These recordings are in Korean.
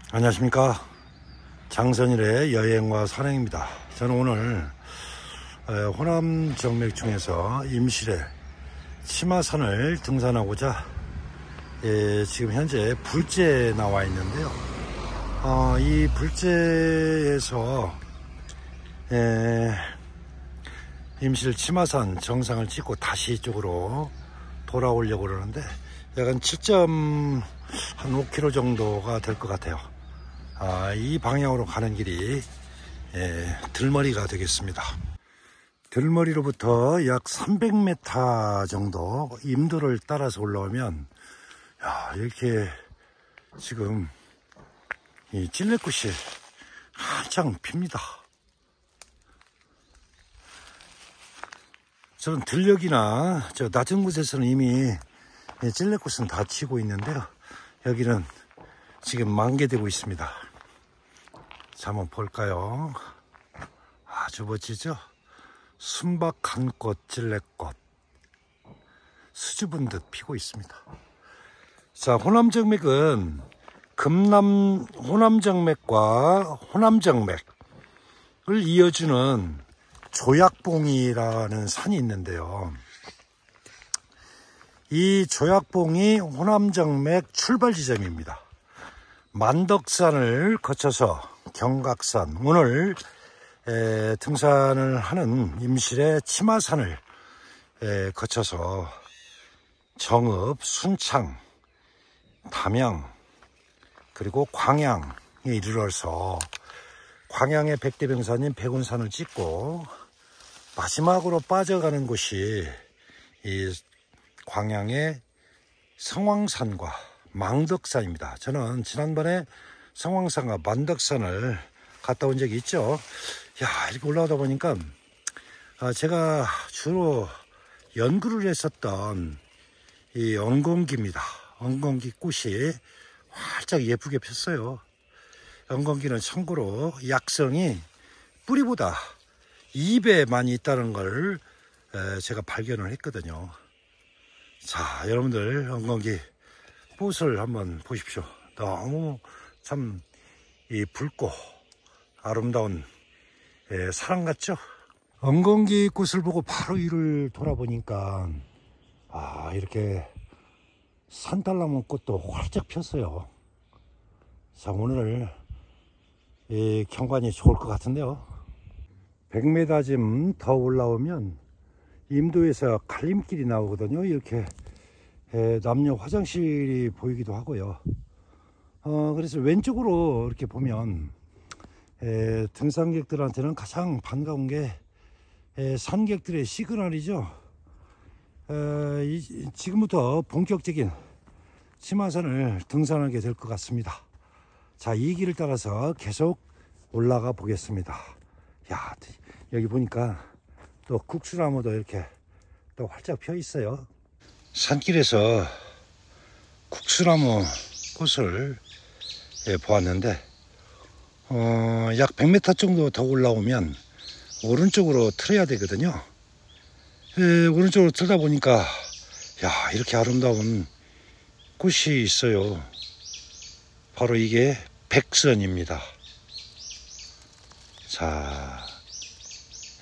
안녕하십니까. 장선일의 여행과 산행입니다. 저는 오늘 호남 정맥중에서 임실의 치마산을 등산하고자 지금 현재 불제에 나와 있는데요. 이 불제에서 임실 치마산 정상을 찍고 다시 이쪽으로 돌아오려고 그러는데 약간 7.5km 정도가 될 것 같아요. 이 방향으로 가는 길이 들머리가 되겠습니다. 들머리로부터 약 300m 정도 임도를 따라서 올라오면 이렇게 지금 이 찔레꽃이 한창 핍니다. 저는 들녘이나 저 낮은 곳에서는 이미 찔레꽃은 다 치고 있는데요. 여기는 지금 만개되고 있습니다. 자, 한번 볼까요? 아주 멋지죠? 순박한 꽃, 찔레꽃 수줍은 듯 피고 있습니다. 자, 호남정맥은 호남정맥과 호남정맥을 이어주는 조약봉이라는 산이 있는데요. 이 조약봉이 호남정맥 출발 지점입니다. 만덕산을 거쳐서 경각산, 오늘 등산을 하는 임실의 치마산을 거쳐서 정읍, 순창, 담양, 그리고 광양에 이르러서 광양의 백대병사님 백운산을 찍고 마지막으로 빠져가는 곳이 이 광양의 성왕산과 망덕산입니다. 저는 지난번에 성왕산과 만덕산을 갔다 온 적이 있죠. 이렇게 올라오다 보니까 제가 주로 연구를 했었던 이 엉겅기입니다. 엉겅기 꽃이 활짝 예쁘게 폈어요. 엉겅기는 참고로 약성이 뿌리보다 2배 많이 있다는 걸 제가 발견을 했거든요. 자, 여러분들 엉겅기 꽃을 한번 보십시오. 너무 참 이 붉고 아름다운 사랑 같죠? 엉겅기 꽃을 보고 바로 위를 돌아보니까 이렇게 산딸나무 꽃도 활짝 폈어요. 자, 오늘 이 경관이 좋을 것 같은데요. 100m쯤 더 올라오면 임도에서 갈림길이 나오거든요. 이렇게 남녀 화장실이 보이기도 하고요. 그래서 왼쪽으로 이렇게 보면 등산객들한테는 가장 반가운 게 산객들의 시그널이죠. 지금부터 본격적인 치마산을 등산하게 될 것 같습니다. 자, 이 길을 따라서 계속 올라가 보겠습니다. 여기 보니까 또 국수나무도 이렇게 또 활짝 펴 있어요. 산길에서 국수나무 꽃을 보았는데 약 100m 정도 더 올라오면 오른쪽으로 틀어야 되거든요. 오른쪽으로 틀다 보니까 이렇게 아름다운 꽃이 있어요. 바로 이게 백선입니다. 자,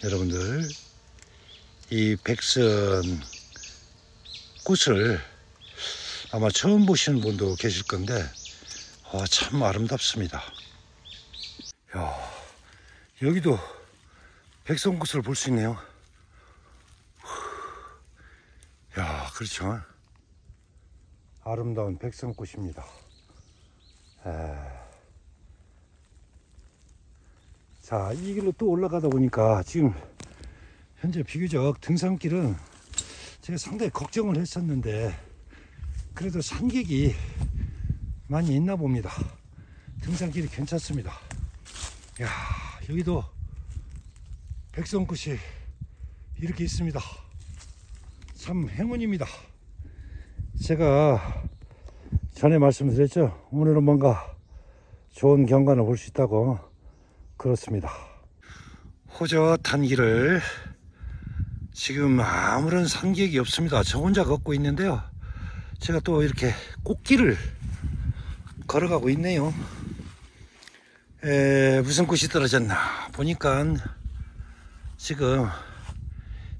여러분들 이 백선 꽃을 아마 처음 보시는 분도 계실 건데 참 아름답습니다. 여기도 백선꽃을 볼 수 있네요. 그렇죠. 아름다운 백선꽃입니다. 자, 이 길로 또 올라가다 보니까 지금 현재 비교적 등산길은 제가 상당히 걱정을 했었는데 그래도 산객이 많이 있나 봅니다. 등산길이 괜찮습니다. 여기도 백선꽃이 이렇게 있습니다. 참 행운입니다. 제가 전에 말씀드렸죠. 오늘은 뭔가 좋은 경관을 볼 수 있다고. 그렇습니다. 호젓한 길을 지금 아무런 산객이 없습니다. 저 혼자 걷고 있는데요. 제가 또 이렇게 꽃길을 걸어가고 있네요. 무슨 꽃이 떨어졌나 보니까 지금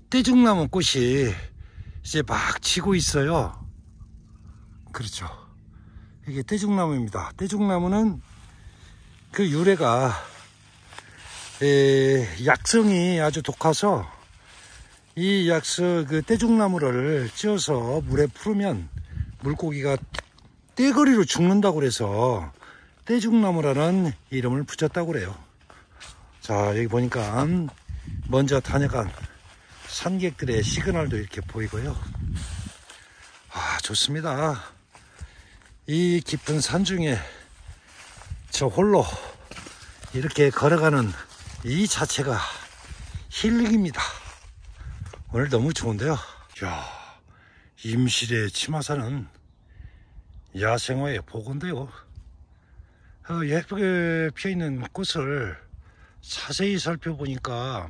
떼죽나무 꽃이 이제 막 지고 있어요. 그렇죠. 이게 떼죽나무입니다. 떼죽나무는 그 유래가 약성이 아주 독해서 이 그 떼죽나무를 찧어서 물에 풀으면 물고기가 떼거리로 죽는다고 그래서 떼죽나무라는 이름을 붙였다고 그래요. 자, 여기 보니까 먼저 다녀간 산객들의 시그널도 이렇게 보이고요. 아, 좋습니다. 이 깊은 산 중에 저 홀로 이렇게 걸어가는 이 자체가 힐링입니다. 오늘 너무 좋은데요. 이야, 임실의 치마산은 야생화의 보건데요. 예쁘게 피어있는 꽃을 자세히 살펴보니까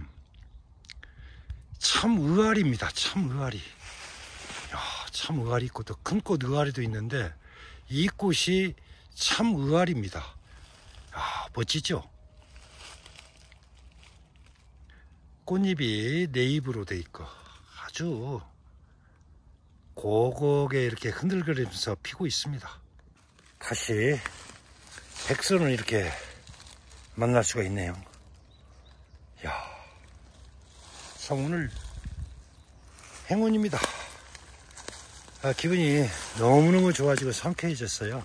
참 의아리입니다. 참 의아리. 야, 참 의아리 꽃도 큰 꽃 의아리도 있는데 이 꽃이 참 의아리입니다. 야, 멋지죠? 꽃잎이 네잎으로 돼 있고 아주 고고게 이렇게 흔들거리면서 피고 있습니다. 다시 백선을 이렇게 만날 수가 있네요. 야, 참 오늘 행운입니다. 기분이 너무너무 좋아지고 상쾌해졌어요.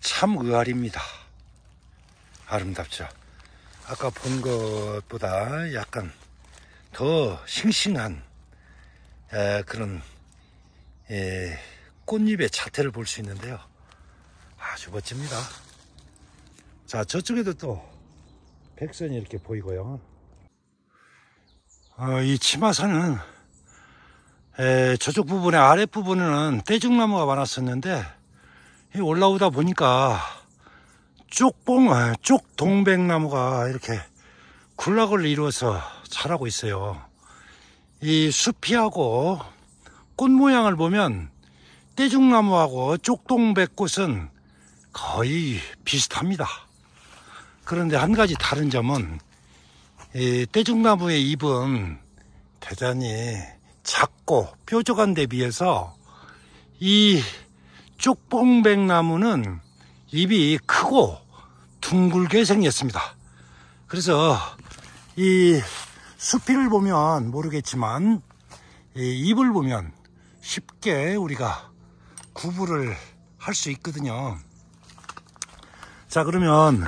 참 의아리입니다. 아름답죠? 아까 본 것보다 약간 더 싱싱한 그런 꽃잎의 자태를 볼 수 있는데요. 아주 멋집니다. 자, 저쪽에도 또 백선이 이렇게 보이고요. 이 치마산은 저쪽 부분에 아랫부분에는 떼죽나무가 많았었는데 올라오다 보니까 쪽동백나무가 이렇게 군락을 이루어서 자라고 있어요. 이 숲이하고 꽃 모양을 보면 떼죽나무하고 쪽동백꽃은 거의 비슷합니다. 그런데 한 가지 다른 점은 이 떼죽나무의 잎은 대단히 작고 뾰족한 데 비해서 이 쪽동백나무는 잎이 크고 둥글게 생겼습니다. 그래서 이 수피를 보면 모르겠지만 이 잎을 보면 쉽게 우리가 구분을 할 수 있거든요. 자, 그러면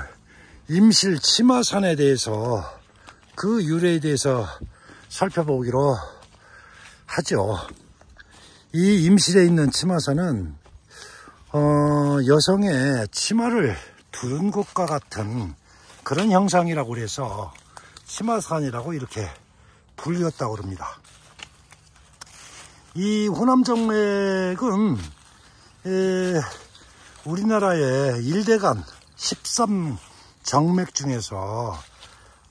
임실 치마산에 대해서 그 유래에 대해서 살펴보기로 하죠. 이 임실에 있는 치마산은 여성의 치마를 두른 것과 같은 그런 형상이라고 그래서 치마산이라고 이렇게 불렸다고 그럽니다. 이 호남정맥은 우리나라의 1대간 13정맥 중에서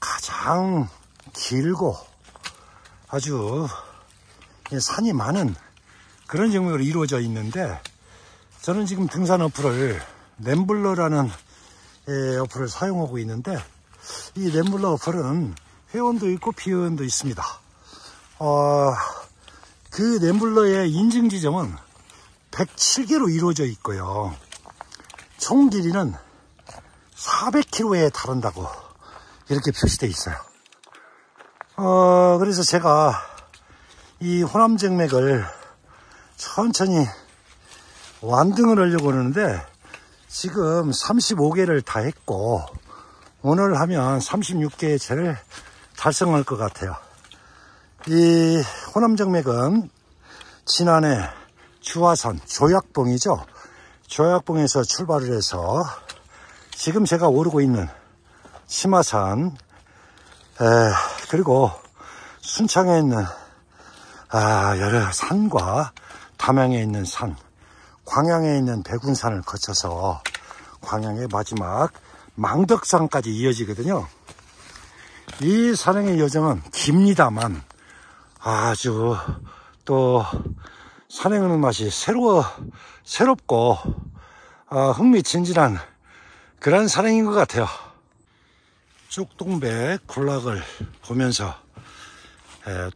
가장 길고 아주 산이 많은 그런 정맥으로 이루어져 있는데, 저는 지금 등산 어플을 램블러라는 어플을 사용하고 있는데, 이 램블러 어플은 회원도 있고 비회원도 있습니다. 그 램블러의 인증 지점은 107개로 이루어져 있고요. 총 길이는 400km에 달한다고 이렇게 표시되어 있어요. 그래서 제가 이 호남정맥을 천천히 완등을 하려고 하는데 지금 35개를 다 했고 오늘 하면 36개째를 달성할 것 같아요. 이 호남정맥은 지난해 주화선 조약봉이죠. 조약봉에서 출발을 해서 지금 제가 오르고 있는 치마산, 그리고 순창에 있는 여러 산과 담양에 있는 산, 광양에 있는 백운산을 거쳐서 광양의 마지막 망덕산까지 이어지거든요. 이 산행의 여정은 깁니다만 아주 또 산행하는 맛이 새롭고 흥미진진한 그런 산행인 것 같아요. 쪽동백 군락을 보면서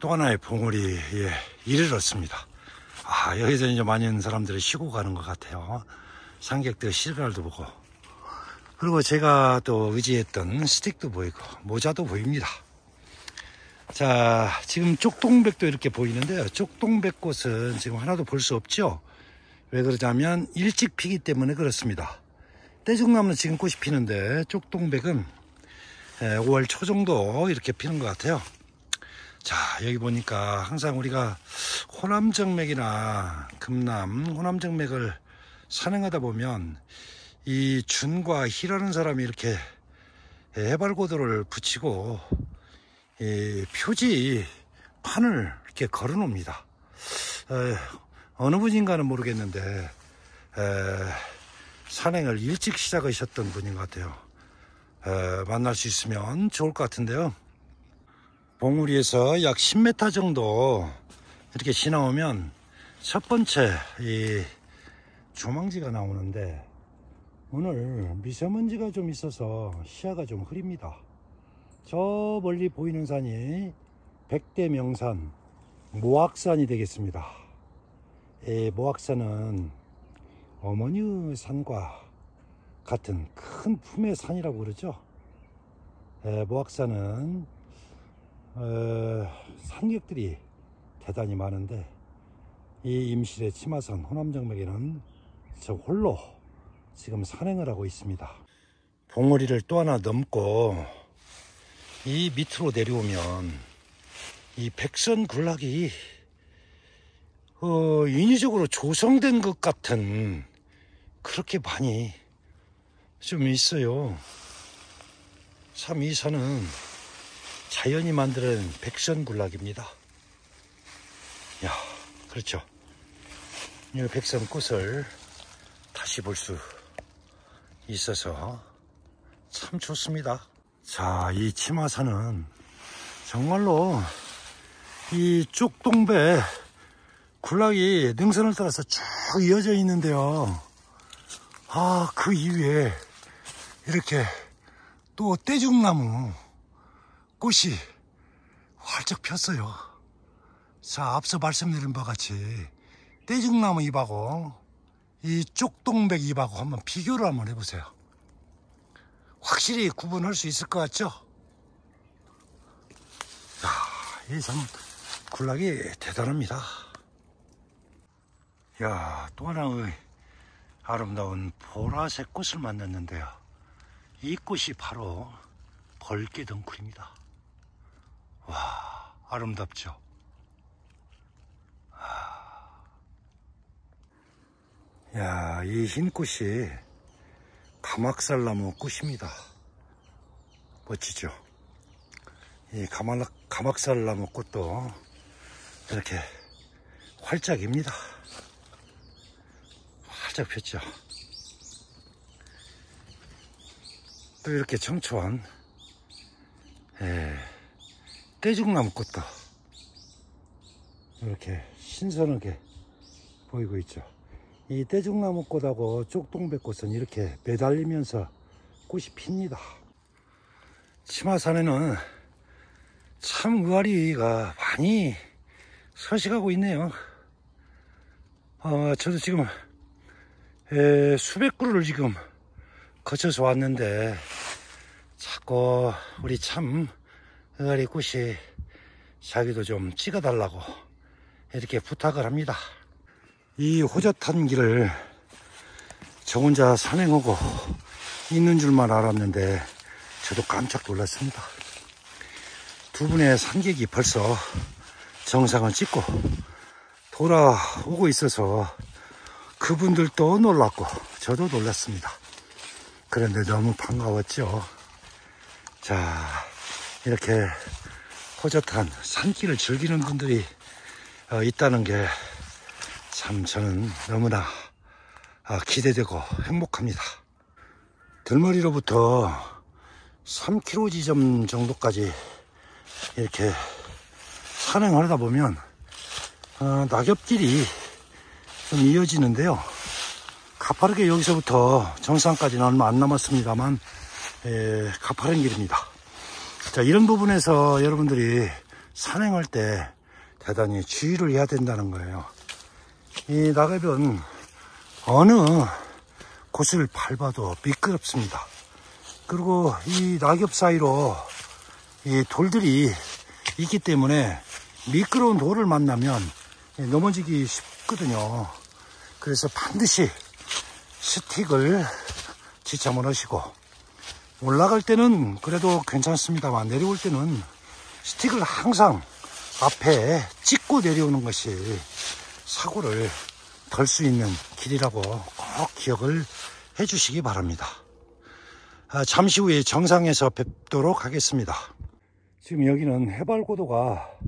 또 하나의 봉우리에 이르렀습니다. 여기서 이제 많은 사람들이 쉬고 가는 것 같아요. 상객들 실갈도 보고, 그리고 제가 또 의지했던 스틱도 보이고 모자도 보입니다. 자, 지금 쪽동백도 이렇게 보이는데요. 쪽동백꽃은 지금 하나도 볼 수 없죠. 왜 그러냐면 일찍 피기 때문에 그렇습니다. 떼죽나무는 지금 꽃이 피는데 쪽동백은 5월 초 정도 이렇게 피는 것 같아요. 자, 여기 보니까 항상 우리가 호남정맥이나 금남, 호남정맥을 산행하다 보면 이 준과 희라는 사람이 이렇게 해발고도를 붙이고 이 표지판을 이렇게 걸어 놓습니다. 어느 분인가는 모르겠는데 산행을 일찍 시작하셨던 분인 것 같아요. 만날 수 있으면 좋을 것 같은데요. 봉우리에서 약 10m 정도 이렇게 지나오면 첫 번째 이 조망지가 나오는데, 오늘 미세먼지가 좀 있어서 시야가 좀 흐립니다. 저 멀리 보이는 산이 백대명산 모악산이 되겠습니다. 이 모악산은 어머니 산과 같은 큰 품의 산이라고 그러죠. 모악산은 산객들이 대단히 많은데, 이 임실의 치마산 호남정맥에는 저 홀로 지금 산행을 하고 있습니다. 봉우리를 또 하나 넘고 이 밑으로 내려오면 이 백선군락이 인위적으로 조성된 것 같은, 그렇게 많이 좀 있어요. 참 이 산은 자연이 만드는 백선군락입니다. 야, 그렇죠. 이 백선꽃을 다시 볼 수 있어서 참 좋습니다. 자, 이 치마산은 정말로 이 쪽동백 군락이 능선을 따라서 쭉 이어져 있는데요. 그 이후에 이렇게 또 떼죽나무 꽃이 활짝 폈어요. 자, 앞서 말씀드린 바와 같이 떼죽나무 잎하고 이 쪽동백 잎하고 한번 비교를 한번 해보세요. 확실히 구분할 수 있을 것 같죠? 이 참 군락이 대단합니다. 또 하나의 아름다운 보라색 꽃을 만났는데요. 이 꽃이 바로 벌개덩굴입니다. 와, 아름답죠? 이 흰 꽃이 가막살나무 꽃입니다. 멋지죠? 이 가막살나무 꽃도 이렇게 활짝입니다. 활짝 폈죠? 또 이렇게 청초한 떼죽나무 꽃도 이렇게 신선하게 보이고 있죠. 이 떼죽나무 꽃하고 쪽동백꽃은 이렇게 매달리면서 꽃이 핍니다. 치마산에는 참 의아리가 많이 서식하고 있네요. 저도 지금 수백 그루를 지금 거쳐서 왔는데 자꾸 우리 참 의아리 꽃이 자기도 좀 찍어달라고 이렇게 부탁을 합니다. 이 호젓한 길을 저 혼자 산행하고 있는 줄만 알았는데 저도 깜짝 놀랐습니다. 두 분의 산객이 벌써 정상을 찍고 돌아오고 있어서 그분들도 놀랐고 저도 놀랐습니다. 그런데 너무 반가웠죠. 자, 이렇게 호젓한 산길을 즐기는 분들이 있다는 게 참 저는 너무나 기대되고 행복합니다. 들머리로부터 3km 지점 정도까지 이렇게 산행을 하다 보면 낙엽길이 좀 이어지는데요. 가파르게 여기서부터 정상까지는 얼마 안 남았습니다만 가파른 길입니다. 자, 이런 부분에서 여러분들이 산행할 때 대단히 주의를 해야 된다는 거예요. 이 낙엽은 어느 곳을 밟아도 미끄럽습니다. 그리고 이 낙엽 사이로 이 돌들이 있기 때문에 미끄러운 돌을 만나면 넘어지기 쉽거든요. 그래서 반드시 스틱을 지참을 하시고, 올라갈 때는 그래도 괜찮습니다만 내려올 때는 스틱을 항상 앞에 찍고 내려오는 것이 사고를 덜 수 있는 길이라고 꼭 기억을 해 주시기 바랍니다. 잠시 후에 정상에서 뵙도록 하겠습니다. 지금 여기는 해발 고도가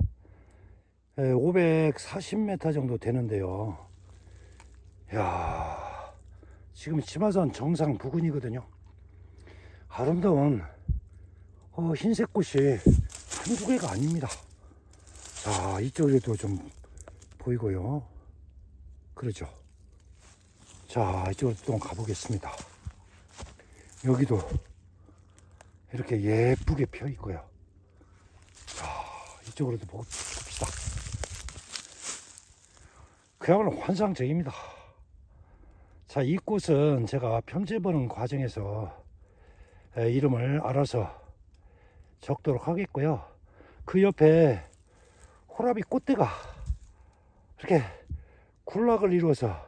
540m 정도 되는데요. 이야, 지금 치마산 정상 부근이거든요. 아름다운 흰색 꽃이 한두 개가 아닙니다. 자, 이쪽에도 좀 보이고요. 그렇죠. 자, 이쪽으로 또 가보겠습니다. 여기도 이렇게 예쁘게 펴 있고요. 자, 이쪽으로도 봅시다. 그야말로 환상적입니다. 자, 이 꽃은 제가 편집하는 과정에서 이름을 알아서 적도록 하겠고요. 그 옆에 호라비 꽃대가 이렇게 군락을 이루어서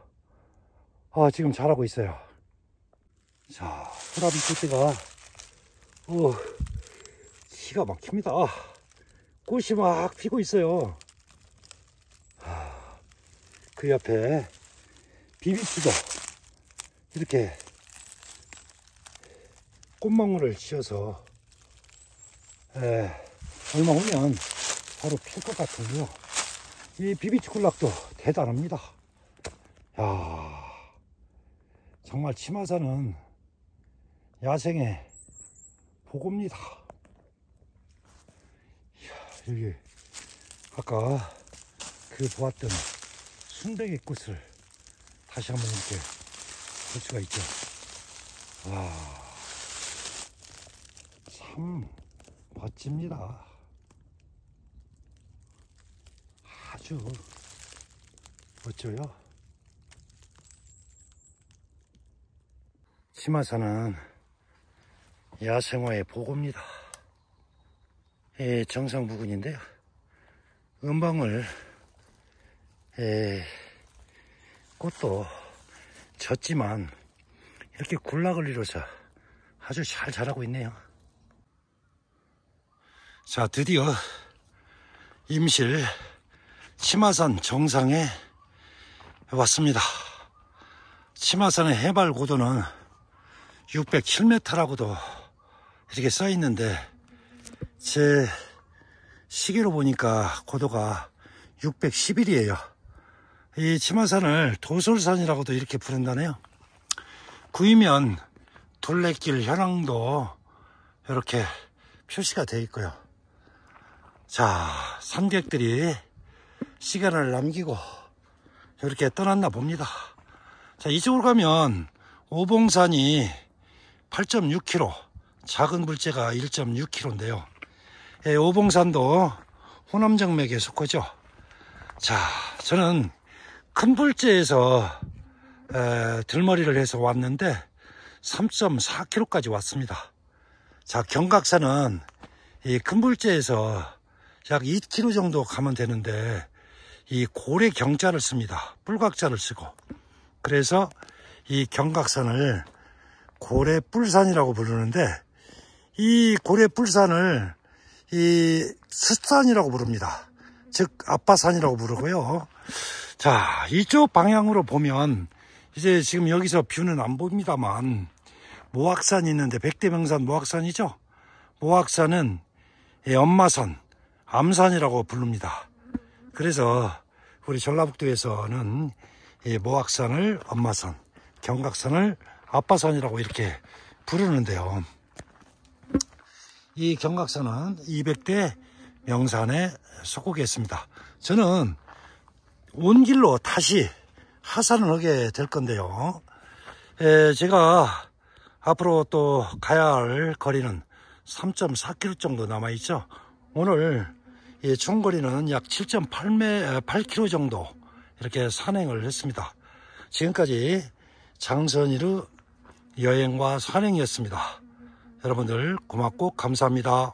지금 자라고 있어요. 자, 호라비 꽃대가 기가 막힙니다. 꽃이 막 피고 있어요. 그 옆에 비비치도 이렇게 꽃망울을 씌워서 얼마 후면 바로 필 것 같은데요. 이 비비치 군락도 대단합니다. 야, 정말 치마산은 야생의 보고입니다. 여기 아까 그 보았던 순백의 꽃을 다시 한번 이렇게 볼 수가 있죠. 와, 참 멋집니다. 아주 멋져요. 치마산은 야생화의 보고입니다. 정상 부근인데요. 은방울 꽃도 졌지만 이렇게 군락을 이뤄서 아주 잘 자라고 있네요. 자, 드디어 임실 치마산 정상에 왔습니다. 치마산의 해발 고도는 607m라고도 이렇게 써 있는데 제 시계로 보니까 고도가 611이에요. 이 치마산을 도솔산이라고도 이렇게 부른다네요. 구이면 둘레길 현황도 이렇게 표시가 되어 있고요. 자, 산객들이 시간을 남기고 이렇게 떠났나 봅니다. 자, 이쪽으로 가면 오봉산이 8.6km, 작은 불재가 1.6km인데요. 오봉산도 호남정맥에 속하죠. 자, 저는 큰 불재에서 들머리를 해서 왔는데 3.4km까지 왔습니다. 자, 경각산은 이 큰 불재에서 약 2km 정도 가면 되는데 이 고래 경자를 씁니다. 뿔각자를 쓰고. 그래서 이 경각산을 고래뿔산이라고 부르는데 이 고래뿔산을 이 스산이라고 부릅니다. 즉 아빠산이라고 부르고요. 자, 이쪽 방향으로 보면 이제 지금 여기서 뷰는 안 보입니다만 모악산이 있는데 백대명산 모악산이죠. 모악산은 엄마산, 암산이라고 부릅니다. 그래서 우리 전라북도에서는 모악산을 엄마산, 경각산을 아빠산이라고 이렇게 부르는데요. 이 경각산은 200대 명산에 속하게 했습니다. 저는 온 길로 다시 하산을 하게 될 건데요. 제가 앞으로 또 가야 할 거리는 3.4km 정도 남아있죠. 오늘 총 거리는 약 7.8km 정도 이렇게 산행을 했습니다. 지금까지 장선이루 여행과 산행이었습니다. 여러분들 고맙고 감사합니다.